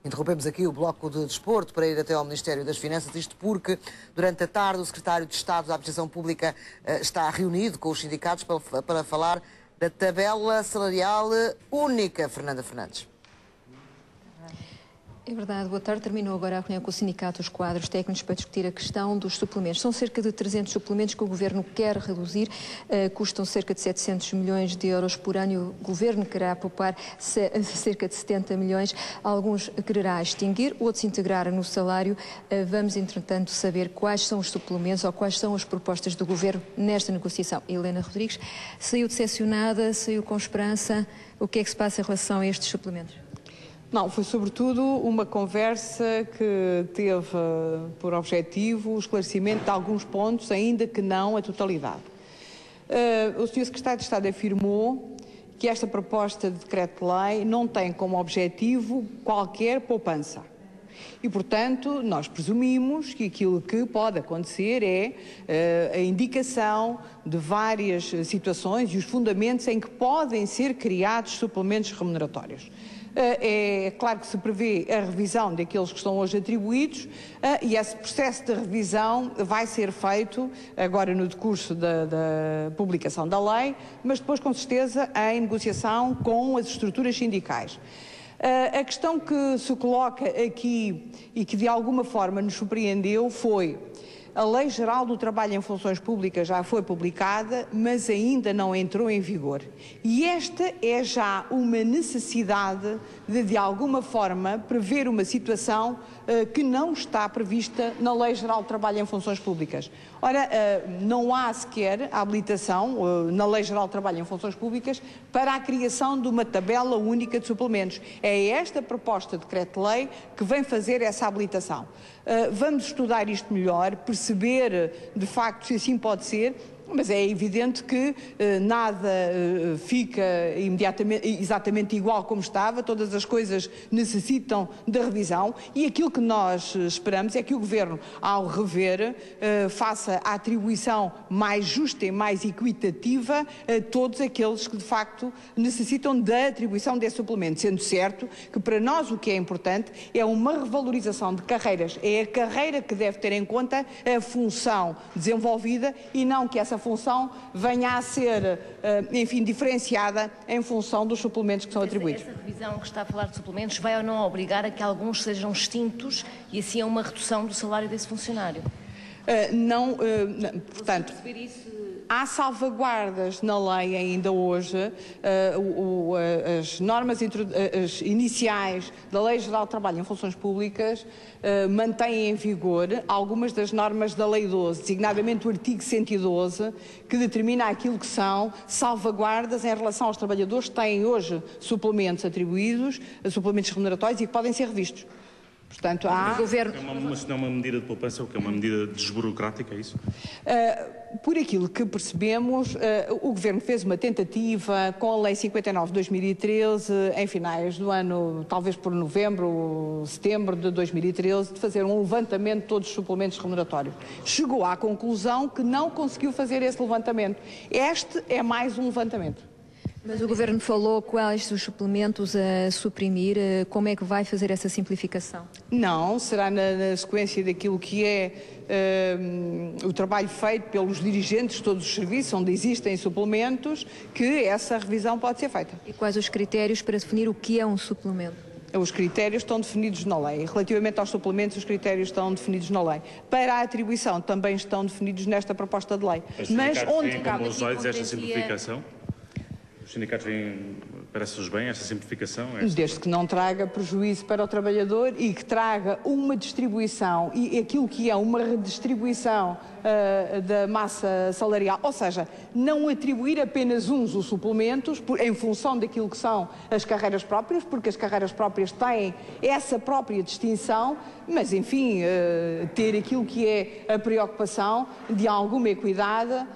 Interrompemos aqui o bloco de desporto para ir até ao Ministério das Finanças, isto porque durante a tarde o Secretário de Estado da Administração Pública está reunido com os sindicatos para falar da tabela salarial única. Fernanda Fernandes. É verdade, boa tarde. Terminou agora a reunião com o sindicato, os quadros técnicos, para discutir a questão dos suplementos. São cerca de 300 suplementos que o Governo quer reduzir, custam cerca de 700 milhões de euros por ano e o Governo quererá poupar cerca de 70 milhões. Alguns quererá extinguir, outros integrar no salário. Vamos, entretanto, saber quais são os suplementos ou quais são as propostas do Governo nesta negociação. Helena Rodrigues saiu decepcionada, saiu com esperança. O que é que se passa em relação a estes suplementos? Não, foi sobretudo uma conversa que teve por objetivo o esclarecimento de alguns pontos, ainda que não a totalidade. O Sr. Secretário de Estado afirmou que esta proposta de decreto-lei não tem como objetivo qualquer poupança. E, portanto, nós presumimos que aquilo que pode acontecer é a indicação de várias situações e os fundamentos em que podem ser criados suplementos remuneratórios. É claro que se prevê a revisão daqueles que estão hoje atribuídos e esse processo de revisão vai ser feito agora no decurso da publicação da lei, mas depois com certeza em negociação com as estruturas sindicais. A questão que se coloca aqui e que de alguma forma nos surpreendeu foi: a Lei Geral do Trabalho em Funções Públicas já foi publicada, mas ainda não entrou em vigor. E esta é já uma necessidade de alguma forma, prever uma situação que não está prevista na Lei Geral do Trabalho em Funções Públicas. Ora, não há sequer a habilitação na Lei Geral do Trabalho em Funções Públicas para a criação de uma tabela única de suplementos. É esta proposta de decreto-lei que vem fazer essa habilitação. Vamos estudar isto melhor, perceber de facto se assim pode ser, mas é evidente que nada fica exatamente igual como estava, todas as coisas necessitam de revisão e aquilo que nós esperamos é que o Governo, ao rever, faça a atribuição mais justa e mais equitativa a todos aqueles que de facto necessitam da atribuição desse suplemento, sendo certo que para nós o que é importante é uma revalorização de carreiras, é a carreira que deve ter em conta a função desenvolvida e não que essa função venha a ser, enfim, diferenciada em função dos suplementos que são atribuídos. Essa revisão que está a falar de suplementos vai ou não obrigar a que alguns sejam extintos e assim a uma redução do salário desse funcionário? Portanto, há salvaguardas na lei ainda hoje, as normas iniciais da Lei Geral do Trabalho em Funções Públicas mantêm em vigor algumas das normas da Lei 12, designadamente o artigo 112, que determina aquilo que são salvaguardas em relação aos trabalhadores que têm hoje suplementos atribuídos, suplementos remuneratórios e que podem ser revistos. Portanto, há... Se não é uma medida de poupança, o que é uma medida desburocrática, é isso? Por aquilo que percebemos, o Governo fez uma tentativa com a Lei 59 de 2013, em finais do ano, talvez por novembro, setembro de 2013, de fazer um levantamento de todos os suplementos remuneratórios. Chegou à conclusão que não conseguiu fazer esse levantamento. Este é mais um levantamento. Mas o Governo falou quais os suplementos a suprimir, como é que vai fazer essa simplificação? Não, será na sequência daquilo que é o trabalho feito pelos dirigentes de todos os serviços onde existem suplementos, que essa revisão pode ser feita. E quais os critérios para definir o que é um suplemento? Os critérios estão definidos na lei. Relativamente aos suplementos, os critérios estão definidos na lei. Para a atribuição também estão definidos nesta proposta de lei. Mas onde cabe os olhos esta simplificação? Os sindicatos veem, parece-vos bem, esta simplificação? Desde que não traga prejuízo para o trabalhador e que traga uma distribuição e aquilo que é uma redistribuição da massa salarial, ou seja, não atribuir apenas uns os suplementos em função daquilo que são as carreiras próprias, porque as carreiras próprias têm essa própria distinção, mas enfim, ter aquilo que é a preocupação de alguma equidade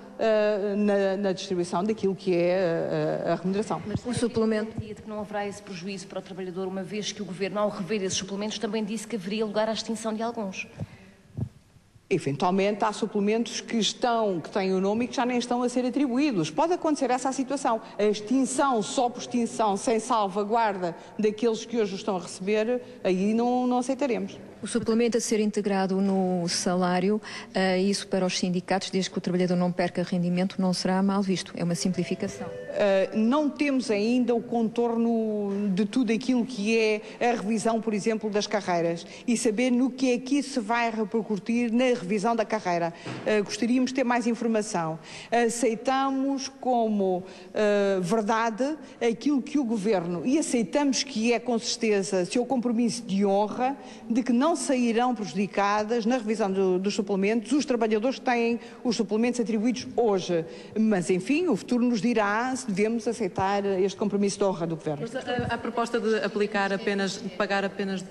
na distribuição daquilo que é a remuneração. Mas o suplemento de que não haverá esse prejuízo para o trabalhador, uma vez que o Governo, ao rever esses suplementos, também disse que haveria lugar à extinção de alguns. Eventualmente há suplementos que têm o nome e que já nem estão a ser atribuídos. Pode acontecer essa situação. A extinção, só por extinção, sem salvaguarda daqueles que hoje o estão a receber, aí não aceitaremos. O suplemento a ser integrado no salário, isso para os sindicatos, desde que o trabalhador não perca rendimento, não será mal visto. É uma simplificação. Não temos ainda o contorno de tudo aquilo que é a revisão, por exemplo, das carreiras e saber no que é que isso se vai repercutir na revisão da carreira. Gostaríamos de ter mais informação. Aceitamos como verdade aquilo que o Governo, e aceitamos que é com certeza seu compromisso de honra, de que não sairão prejudicadas na revisão dos suplementos os trabalhadores que têm os suplementos atribuídos hoje. Mas, enfim, o futuro nos dirá se devemos aceitar este compromisso de honra do Governo. Mas a proposta de aplicar apenas, de pagar apenas...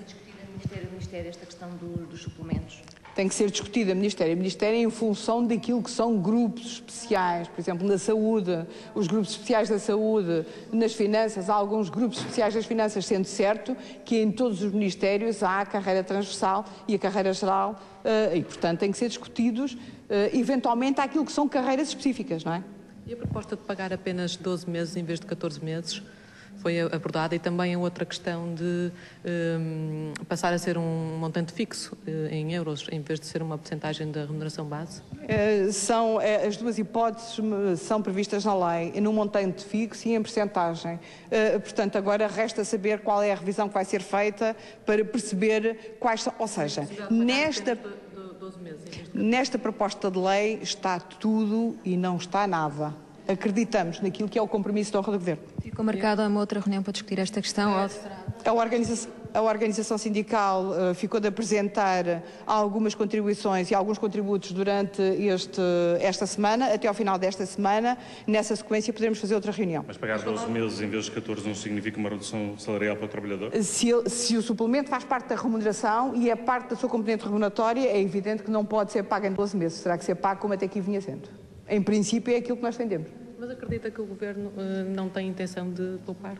Ministério, esta questão dos suplementos? Tem que ser discutida Ministério em função daquilo que são grupos especiais, por exemplo, na saúde, os grupos especiais da saúde, nas finanças, há alguns grupos especiais das finanças, sendo certo que em todos os ministérios há a carreira transversal e a carreira geral e, portanto, têm que ser discutidos eventualmente aquilo que são carreiras específicas, não é? E a proposta de pagar apenas 12 meses em vez de 14 meses? Foi abordada, e também a outra questão de passar a ser um montante fixo em euros, em vez de ser uma percentagem da remuneração base? As duas hipóteses são previstas na lei, num montante fixo e em percentagem. Portanto, agora resta saber qual é a revisão que vai ser feita para perceber quais são, ou seja, nesta proposta de lei está tudo e não está nada. Acreditamos naquilo que é o compromisso de honra do Governo. Ficou marcada uma outra reunião para discutir esta questão? A organização sindical ficou de apresentar algumas contribuições e alguns contributos durante esta semana, até ao final desta semana. Nessa sequência poderemos fazer outra reunião. Mas pagar 12 meses em vez de 14 não significa uma redução salarial para o trabalhador? Se o suplemento faz parte da remuneração e é parte da sua componente remuneratória, é evidente que não pode ser pago em 12 meses. Terá que ser pago como até aqui vinha sendo. Em princípio é aquilo que nós defendemos. Mas acredita que o Governo não tem intenção de poupar?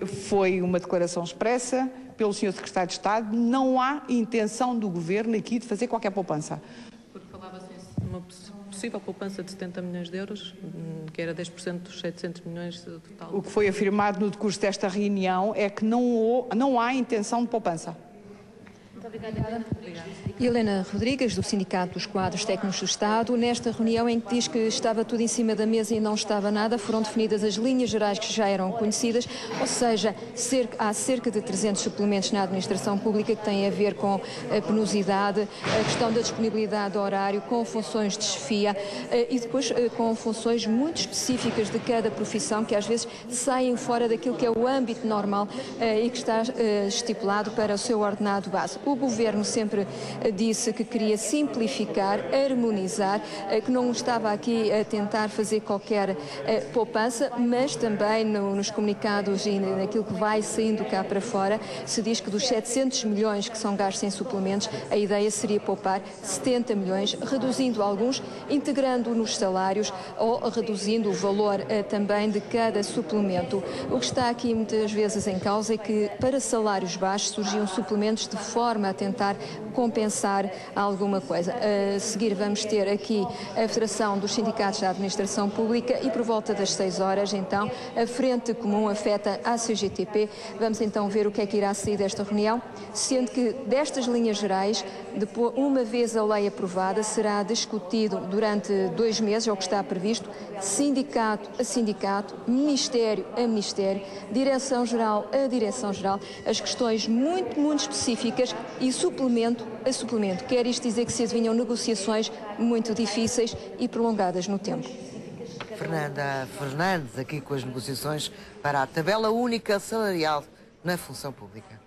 Foi uma declaração expressa pelo Sr. Secretário de Estado. Não há intenção do Governo aqui de fazer qualquer poupança. Porque falava-se em uma possível poupança de 70 milhões de euros, que era 10% dos 700 milhões total. O que foi afirmado no decurso desta reunião é que não há intenção de poupança. Helena Rodrigues, do Sindicato dos Quadros Técnicos do Estado, nesta reunião em que diz que estava tudo em cima da mesa e não estava nada, foram definidas as linhas gerais que já eram conhecidas, ou seja, há cerca de 300 suplementos na administração pública que têm a ver com a penosidade, a questão da disponibilidade do horário, com funções de chefia e depois com funções muito específicas de cada profissão que às vezes saem fora daquilo que é o âmbito normal e que está estipulado para o seu ordenado base. O Governo sempre disse que queria simplificar, harmonizar, que não estava aqui a tentar fazer qualquer poupança, mas também nos comunicados e naquilo que vai saindo cá para fora, se diz que dos 700 milhões que são gastos em suplementos, a ideia seria poupar 70 milhões, reduzindo alguns, integrando nos salários ou reduzindo o valor também de cada suplemento. O que está aqui muitas vezes em causa é que para salários baixos surgiam suplementos de forma a tentar compensar alguma coisa. A seguir vamos ter aqui a Federação dos Sindicatos da Administração Pública e por volta das 6 horas, então, a Frente Comum afeta a CGTP. Vamos então ver o que é que irá sair desta reunião, sendo que destas linhas gerais, depois, uma vez a lei aprovada, será discutido durante 2 meses, é o que está previsto, sindicato a sindicato, ministério a ministério, direção-geral a direção-geral, as questões muito, muito específicas e suplemento a suplemento. Quer isto dizer que se adivinham negociações muito difíceis e prolongadas no tempo. Fernanda Fernandes, aqui com as negociações para a tabela única salarial na função pública.